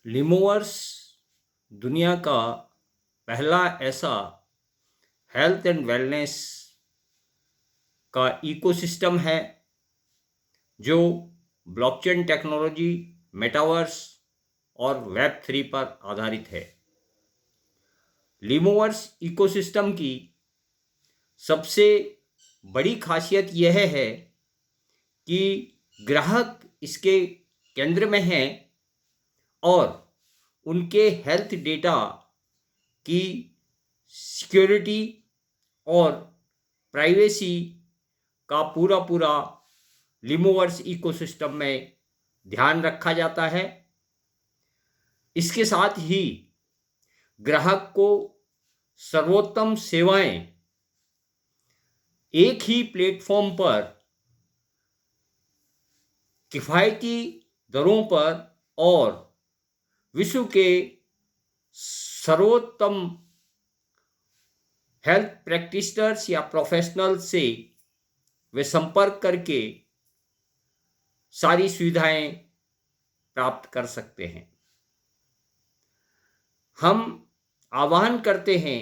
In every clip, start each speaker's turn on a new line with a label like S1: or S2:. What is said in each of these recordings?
S1: लिमोवर्स दुनिया का पहला ऐसा हेल्थ एंड वेलनेस का इकोसिस्टम है जो ब्लॉकचेन टेक्नोलॉजी, मेटावर्स और वेब 3 पर आधारित है। लिमोवर्स इकोसिस्टम की सबसे बड़ी खासियत यह है कि ग्राहक इसके केंद्र में हैं और उनके हेल्थ डेटा की सिक्योरिटी और प्राइवेसी का पूरा लिमोवर्स इकोसिस्टम में ध्यान रखा जाता है। इसके साथ ही ग्राहक को सर्वोत्तम सेवाएं एक ही प्लेटफॉर्म पर किफ़ायती दरों पर और विश्व के सर्वोत्तम हेल्थ प्रैक्टिशनर्स या प्रोफेशनल से वे संपर्क करके सारी सुविधाएं प्राप्त कर सकते हैं। हम आह्वान करते हैं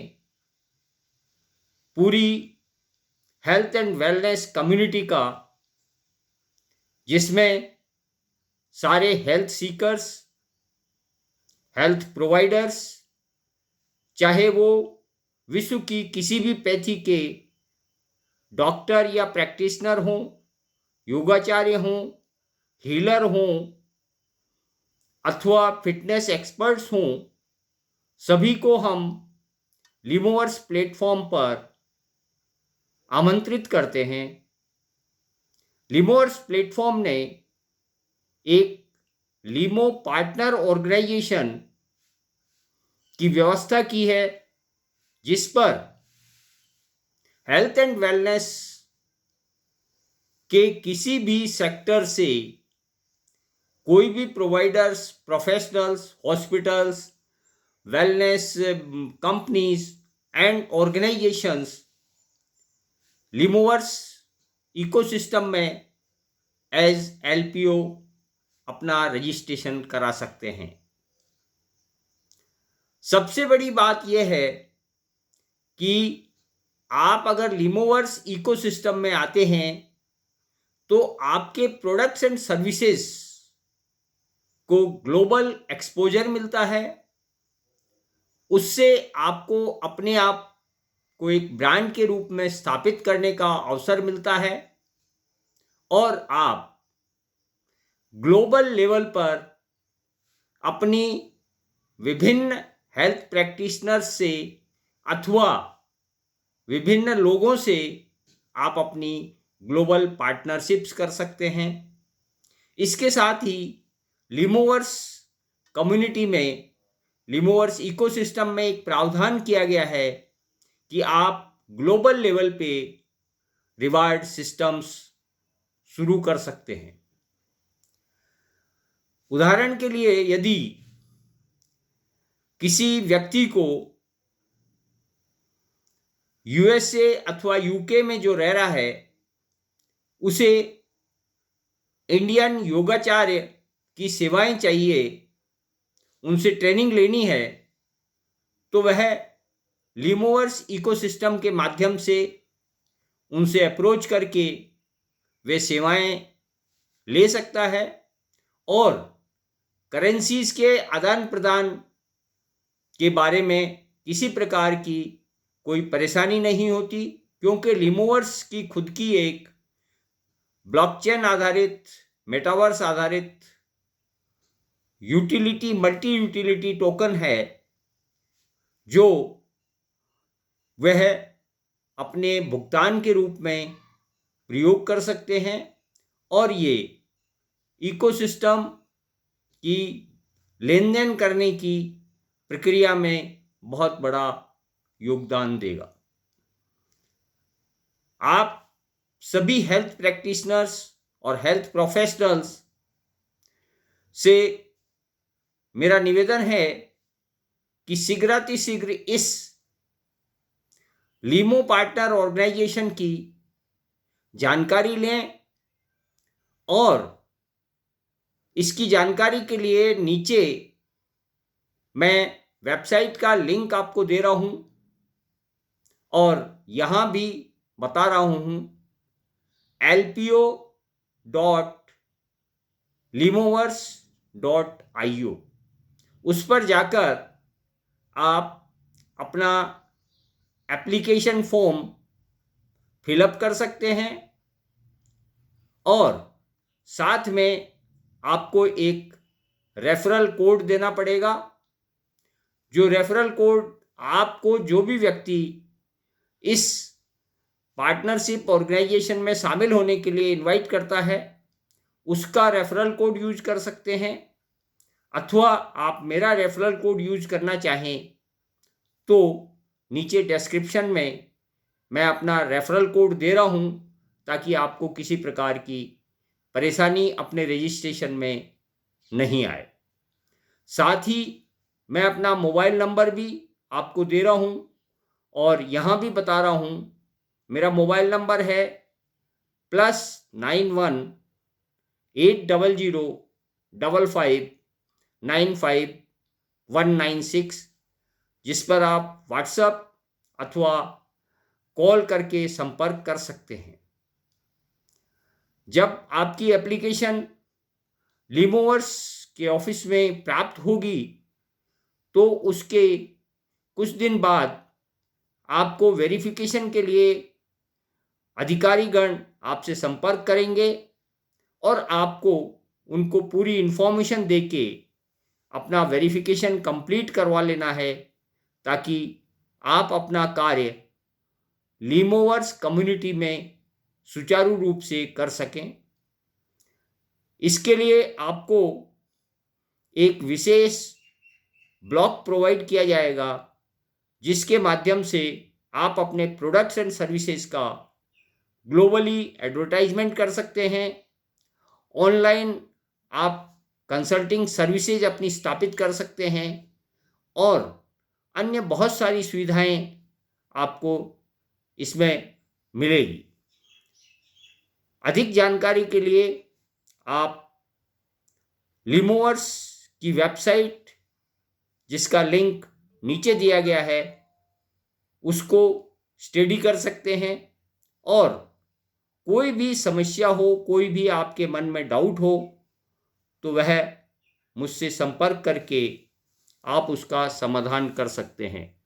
S1: पूरी हेल्थ एंड वेलनेस कम्युनिटी का, जिसमें सारे हेल्थ सीकर्स, हेल्थ प्रोवाइडर्स, चाहे वो विश्व की किसी भी पैथी के डॉक्टर या प्रैक्टिशनर हों, योगाचार्य हों, हीलर हों अथवा फिटनेस एक्सपर्ट्स हों, सभी को हम लिमोवर्स प्लेटफॉर्म पर आमंत्रित करते हैं। लिमोवर्स प्लेटफॉर्म ने एक लिमो पार्टनर ऑर्गेनाइजेशन की व्यवस्था की है, जिस पर हेल्थ एंड वेलनेस के किसी भी सेक्टर से कोई भी providers, professionals, hospitals, wellness companies and organisations लिमोवर्स इकोसिस्टम में एज LPO अपना रजिस्ट्रेशन करा सकते हैं। सबसे बड़ी बात यह है कि आप अगर लिमोवर्स इकोसिस्टम में आते हैं तो आपके प्रोडक्ट्स एंड सर्विसेज को ग्लोबल एक्सपोजर मिलता है। उससे आपको अपने आप को एक ब्रांड के रूप में स्थापित करने का अवसर मिलता है और आप ग्लोबल लेवल पर अपनी विभिन्न हेल्थ प्रैक्टिशनर्स से अथवा विभिन्न लोगों से आप अपनी ग्लोबल पार्टनरशिप्स कर सकते हैं। इसके साथ ही लिमोवर्स कम्युनिटी में, लिमोवर्स इकोसिस्टम में एक प्रावधान किया गया है कि आप ग्लोबल लेवल पे रिवार्ड सिस्टम्स शुरू कर सकते हैं। उदाहरण के लिए, यदि किसी व्यक्ति को USA अथवा UK में जो रह रहा है उसे इंडियन योगाचार्य की सेवाएं चाहिए, उनसे ट्रेनिंग लेनी है, तो वह लिमोवर्स इकोसिस्टम के माध्यम से उनसे अप्रोच करके वे सेवाएं ले सकता है और करेंसीज के आदान प्रदान के बारे में किसी प्रकार की कोई परेशानी नहीं होती, क्योंकि लिमोवर्स की खुद की एक ब्लॉकचेन आधारित, मेटावर्स आधारित यूटिलिटी, मल्टी यूटिलिटी टोकन है जो वह अपने भुगतान के रूप में प्रयोग कर सकते हैं और ये इकोसिस्टम की लेन देन करने की प्रक्रिया में बहुत बड़ा योगदान देगा। आप सभी हेल्थ प्रैक्टिशनर्स और हेल्थ प्रोफेशनल्स से मेरा निवेदन है कि शीघ्रातिशीघ्र इस लिमो पार्टनर ऑर्गेनाइजेशन की जानकारी लें और इसकी जानकारी के लिए नीचे मैं वेबसाइट का लिंक आपको दे रहा हूँ और यहाँ भी बता रहा हूँ lpo.limovers.io। उस पर जाकर आप अपना एप्लीकेशन फॉर्म फिलअप कर सकते हैं और साथ में आपको एक रेफरल कोड देना पड़ेगा। जो रेफरल कोड आपको जो भी व्यक्ति इस पार्टनरशिप ऑर्गेनाइजेशन में शामिल होने के लिए इनवाइट करता है उसका रेफरल कोड यूज कर सकते हैं, अथवा आप मेरा रेफरल कोड यूज करना चाहें तो नीचे डिस्क्रिप्शन में मैं अपना रेफरल कोड दे रहा हूं ताकि आपको किसी प्रकार की परेशानी अपने रजिस्ट्रेशन में नहीं आए। साथ ही मैं अपना मोबाइल नंबर भी आपको दे रहा हूं और यहाँ भी बता रहा हूं, मेरा मोबाइल नंबर है +91 80055 95196, जिस पर आप व्हाट्सएप अथवा कॉल करके संपर्क कर सकते हैं। जब आपकी एप्लीकेशन लिमोवर्स के ऑफिस में प्राप्त होगी तो उसके कुछ दिन बाद आपको वेरिफिकेशन के लिए अधिकारीगण आपसे संपर्क करेंगे और आपको उनको पूरी इन्फॉर्मेशन देके अपना वेरिफिकेशन कंप्लीट करवा लेना है ताकि आप अपना कार्य लिमोवर्स कम्युनिटी में सुचारू रूप से कर सकें। इसके लिए आपको एक विशेष ब्लॉक प्रोवाइड किया जाएगा जिसके माध्यम से आप अपने प्रोडक्ट्स एंड सर्विसेज का ग्लोबली एडवर्टाइजमेंट कर सकते हैं। ऑनलाइन आप कंसल्टिंग सर्विसेज अपनी स्थापित कर सकते हैं और अन्य बहुत सारी सुविधाएं आपको इसमें मिलेगी। अधिक जानकारी के लिए आप लिमोवर्स की वेबसाइट, जिसका लिंक नीचे दिया गया है, उसको स्टडी कर सकते हैं और कोई भी समस्या हो, कोई भी आपके मन में डाउट हो तो वह मुझसे संपर्क करके आप उसका समाधान कर सकते हैं।